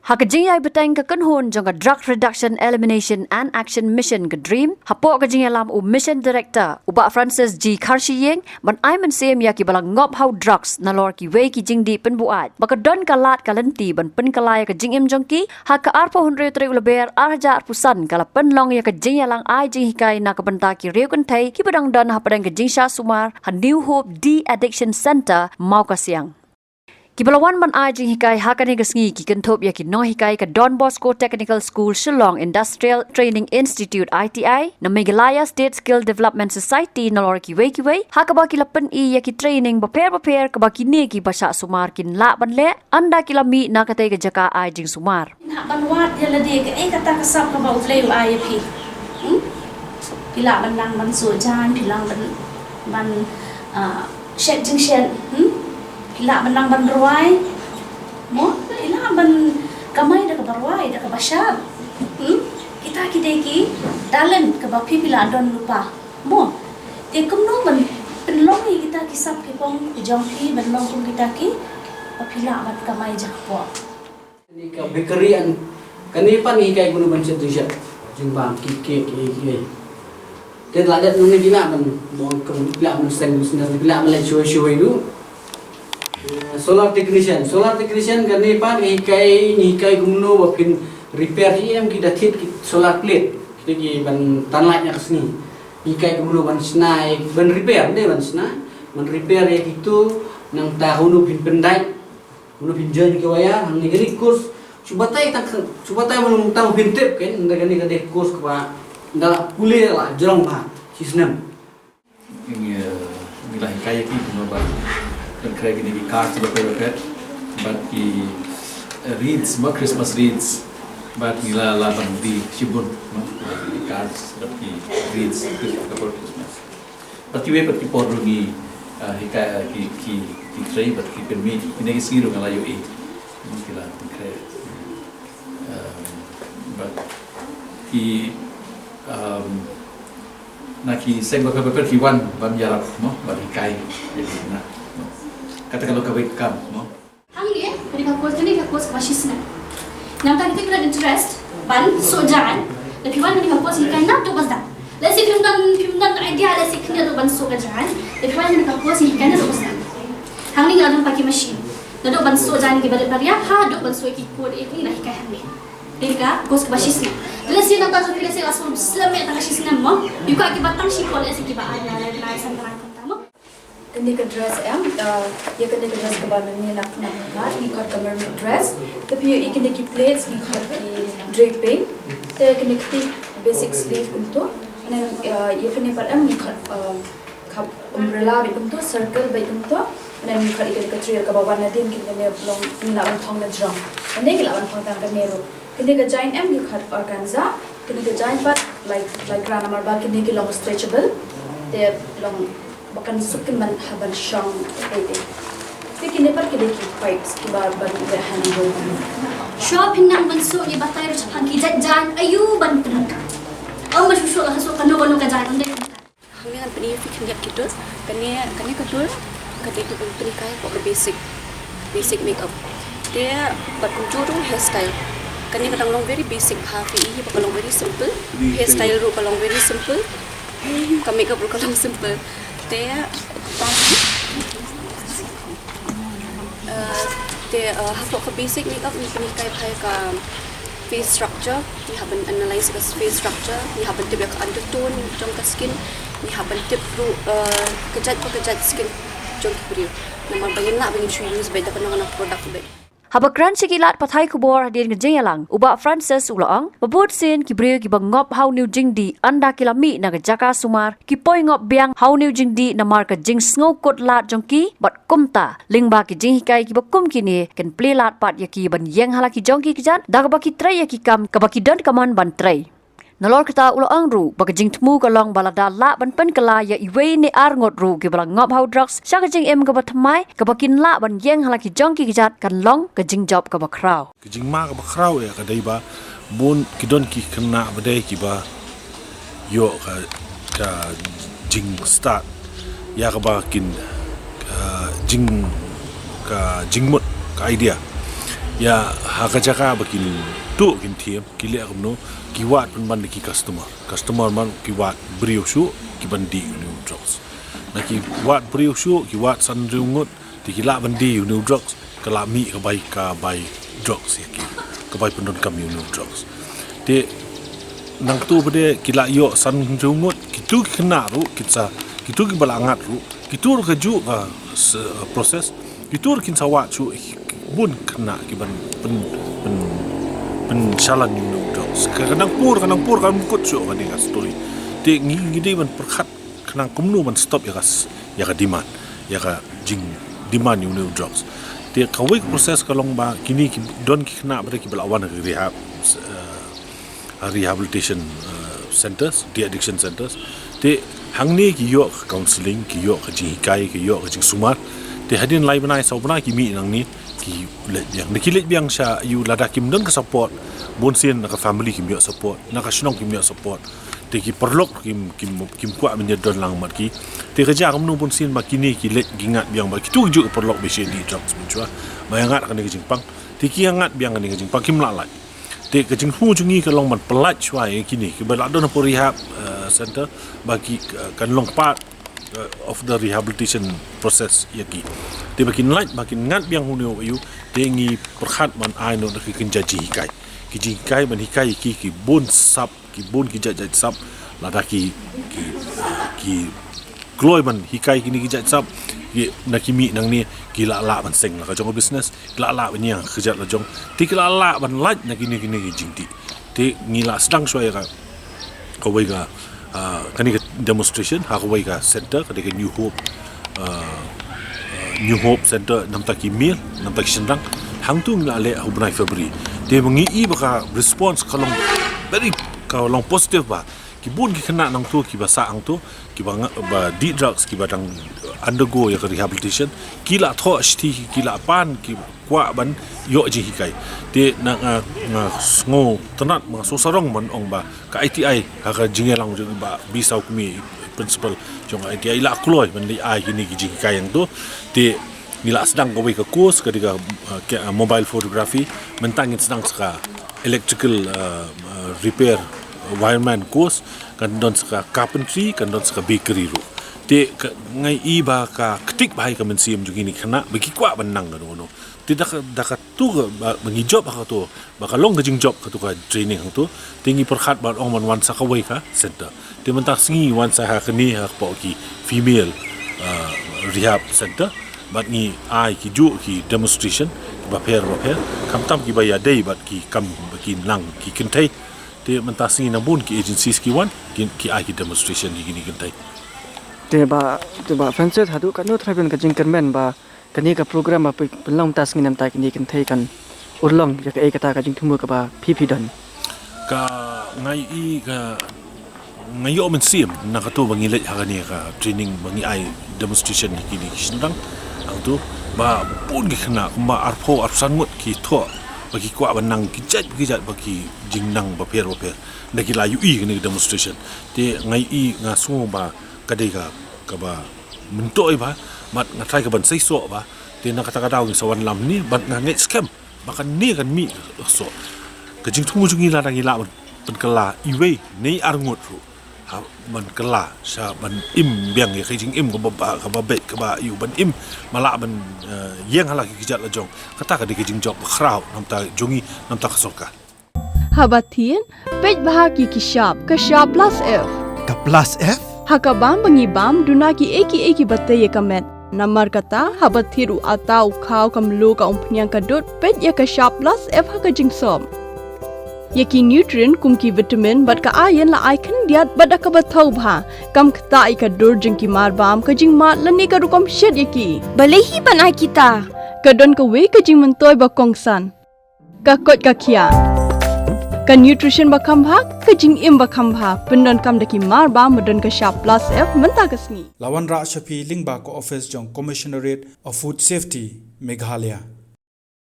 Hakajingay beteng ke kenhun jong drug reduction elimination and action mission ke dream hapo kajingay lam mission director uba Francis G Kharshiing ban aiman sem ya ki balang ngop how drugs nalor ki Iwei ki jingdi penbuat baka don kalat kalenti ban Pynkylla ke jingim jongki hak arpo hundre tre uleber arja arpusan kala penlong ya ke jingay lang ai jing hikai na kabenta ki reukan thai ki badang don hapadang ke jingsha sumar ha New Hope de addiction center mau kasiang Kibalawan man ai jing hikai hakani gasngi ki kentop ya ki no hikai ka Don Bosco Technical School Shillong Industrial Training Institute ITI na Meghalaya State Skill Development Society na lor ki Iwei hakaba ki lapen I ya ki training baper ka ba ki ne ki basa sumar kin la ban le anda ki lami na katay ka jaka ai jing sumar na banwat ya la de ka kata kasap ka ba utlay ai pi pila ban lang ban so jan pilang ban shet jing shet Pila menang ban ruai, mo pila ban kamay dah kebarwai dah kebasyar, kita ki dalam kebapi pila don lupa, mo dia kumno ban penlong kita kisap kipong jongki penlong kum kita ki, pila ban kamay jakpo. Ini ke bakery an, kanipan ni kai guna ban set jisat, jimbang kike. Dia ladat nungi pila ban, buang kum pila ban seng senar pila ban show itu. Solar technician karena pan ikai gumno bapin repair em kita tit solar plate kita ki ban tanlainya kesini ikai gumno ban snai ban repair deh ban snai ban repair ya gitu nang tahun pin pendai gumno pinjan ke waya hang ni gani kurs subatai belum tahu pin tip kan nda gani kade kurs ka ndala kuliah lah jorong ba sisnem ini nilai ikai ki gumno ban dan kaya gini di cards berpet, but di reads, Christmas reads, but nila laban di Shibun, di cards, but di reads for Christmas. But Iwei but kipor rungi hikaya ki tray, but kipen mi ini kisiru ngalayo kila kaya, but ki naki seng berpet ki wan ban jarap ban hikai jadi na. Kata kalau kawin kam, mo? Ang ni, kani kakos kabasis na. Nampak kita kena interest, ban sojan, tapi ban kani kakos hikai na tu basda. Lesi pimdan idea lesi kena tu ban sojan, tapi ban kani kakos hikai na tu basda. Hang ni ngadon pakai mesin. Nado ban sojan ki balik baria, ha do ban so ki kod ini na hikai hang ni. Deka kos kabasis na. Lesi nampak tu lesi asal selamat kabasis na mo. Yuka ki batang si kol lesi ki ba ada na santaran tama. Kini ke dress ya kini ke dress kebanan ni nak ni kat government dress tapi ya kini ki plates ni kat ki draping saya kini ki basic sleeve untuk dan ya kini pada ni kat umbrella untuk circle baik untuk dan ni kat ikan kecil ke bawah nanti kini ni belum ni lawan thong na drum dan ni lawan thong tang kanero kini ke giant ni kat organza kini ke giant part like rana marba kini ki long stretchable dia long bahkan sukin man haban shang ede tapi kini par kini ki pipes ki bar han go shop hinang banso ni batay ro sa jan ayu ban penaka ang masuso la so kano ka jan unde hangin an pani fi kinyak kitos kani katul kati tu penikahay ko basic makeup dia bat kunjurung hairstyle kani kadang long very basic hafi i bakalong very simple hairstyle ro kalong very simple ka makeup ro kalong simple dia hafok ke basic makeup ni penikai pai ka face structure ni haben analyze ka face structure ni haben tip ka undertone jong ka skin ni haben tip ru kejat skin jong brio nama bangin na bangin use by da kana product by Habakran sikilat pathai kubor hadin ngejengalang uba Francis ulang babut sin kibriu ki bangop how new jingdi anda kilami na jaka sumar ki poi ngop biang how new jingdi na marka jing sngo kot lat jongki bat kumta lingba ki jing hikai ki bakum kini ken play lat pat yaki ban yeng halaki jongki kijan dagba ki tray yaki kam kabaki don kaman ban tray Nalor kita ulang ru bagajing temu kalong balada la ban Pynkylla ya Iwei ni Arngut ru ki balang ngop how drugs syakajing em ka batmai ka bakin la ban yeng halaki jongki kijat kan long ka Jingjop ka Khraw Kijing ma ka Khraw ya ka daiba bun kidon ki kena badai ki ba yo ka jing start ya ka ba kin jing ka jingmut ka idea ya haka jaka bakin tu kin tiam kile akno kiwat ban ki customer man kiwat brio shu ki bandi new drugs na ki wat brio shu ki wat san rungut ti kila bandi new drugs kala mi ka bai drugs ya ki ka bai pendon kam new drugs te nang tu bade kila yo san rungut kitu ki kena ru kitsa kitu ki balangat ru kitu ka ju ka proses kitu kin sawat shu bun kena ki ban pen shalan new drugs kadang pur kan kut shu kan dengan story te ngi de ban perkhat kanang kumnu man stop ya ka demand ya ka jing demand new drugs te kawai proses kalong ba kini ki don ki kena ber ki belawan ke rehabilitation centers de-addiction centers te hangni ki yo counseling ki yo ka jing kai ki yo ka jing sumat te hadin lai banai sau banai ki mi nang ni ki let biang sha you lada kim don ka support bonsin na ka family kim yo support na ka shnong kim yo support te ki perlok kim kwa min don lang mat ki te kerja kam nu bonsin makini ki let gingat biang ba ki tu ju perlok be di drugs menchua bayangat kan ke jingpang te ki angat biang kan ke jingpang kim la lai te ke jing hu jungi ka long man pelat chwa kini ki ba don for rehab center bagi kan long part of the rehabilitation process yaki te bakin light bakin ngat biang hu you te ngi perkhat man ai no ki kenjaji kai ki jingkai man hikai ki bon sap ki bon ki jajat sap lada ki gloi man hikai ki ni ki jajat sap ki nakimi nang ni ki la man seng la ka jong business la ban yang kerja la jong ti ki la ban light nak ni ki jingti te ngila sedang suai ka wai ka kani ka demonstration ha wai ka center ka de new hope center nam ta ki mil nam ta ki sendang hang tu ngila le hubnai February te mengi baka response kalong very kalong positive ba ki bun ki kena nang tu ki basa ang tu ki ba di drugs ki badang undergo ya rehabilitation kila tho sti kila pan ki kwa ban yo ji hikai te na ngo tanat ma so sarong man ong ba ka ITI ha ka jingelang ju ba bisau kumi principal jong ITI la kloi ban li ai kini ki ji hikai yang tu te nila sedang kawai ke course ketika mobile photography mentangin sedang seka electrical repair wireman course kan don seka carpentry kan don seka bakery ru te ngai iba ka ketik bahai ka mensiam juga ni kena bagi kwa benang kan ono tidak dakat tu bagi job ka tu bakalong ka jingjop ka tu ka training tu tinggi perkhat ban ong man wan sakawai ka center te mentang singi wan sa ha kini ha pa ki female rehab center bat ni ai ki ju ki demonstration ba per kam tam ki ba ya dei bat ki kam ki lang ki kentai te mentasi na bun ki agencies ki wan ki ai ki demonstration ni gini kentai te ba Francis hadu kan no travel ka jingkermen ba kani ka program ba pelang tas nginam ta kini kentai kan urlong ya ka e kata ka jingtumu ka ba pipi don ka ngai yo men sim na ka to bangi le ha ni ka training bangi ai demonstration ni gini sindang ang tu ba pun ki kena ma arpho arsangut ki tho bagi kwa banang ki jat bagi jingnang ba per na ki la yu ni demonstration te ngai nga so ba kadai ka ba mentoi ba mat ngatai ka ban sai so ba te na kata daw ni sawan lam ni bat ngai scam makan ni kan mi so ka jing thumu jungi la dangi la Pynkylla Iwei nei Arngut ru ha ban kala sa ban im biang ye khijing im ko ba ka ba bet ka ba yu ban im mala ban yeng hala ki jat la jong kata ka de Jingjop Khraw nam ta jongi nam ta khasoka habatin pej bahagi ki sharp plus f ka plus f hakabam bangi bam duna ki eki batte ye kamet namar kata habathiru atau khaw kamlu ka umpnyang ka dot pej ye ka sharp plus f ha ka jingsom yaki nutrient kumki vitamin bat ka iron la icon diat bada ka bathau bha kam khta I ka dur jing ki mar bam ka jing ma lani ka rukom shed yaki balehi banai kita ka don ka we ka jing mentoi ba kongsan ka kot ka khia ka nutrition ba kham bha ka jing im ba kham bha pendon kam daki mar bam don ka sharp plus f menta kasni lawan ra shapi lingba ko office jong commissionerate of food safety Meghalaya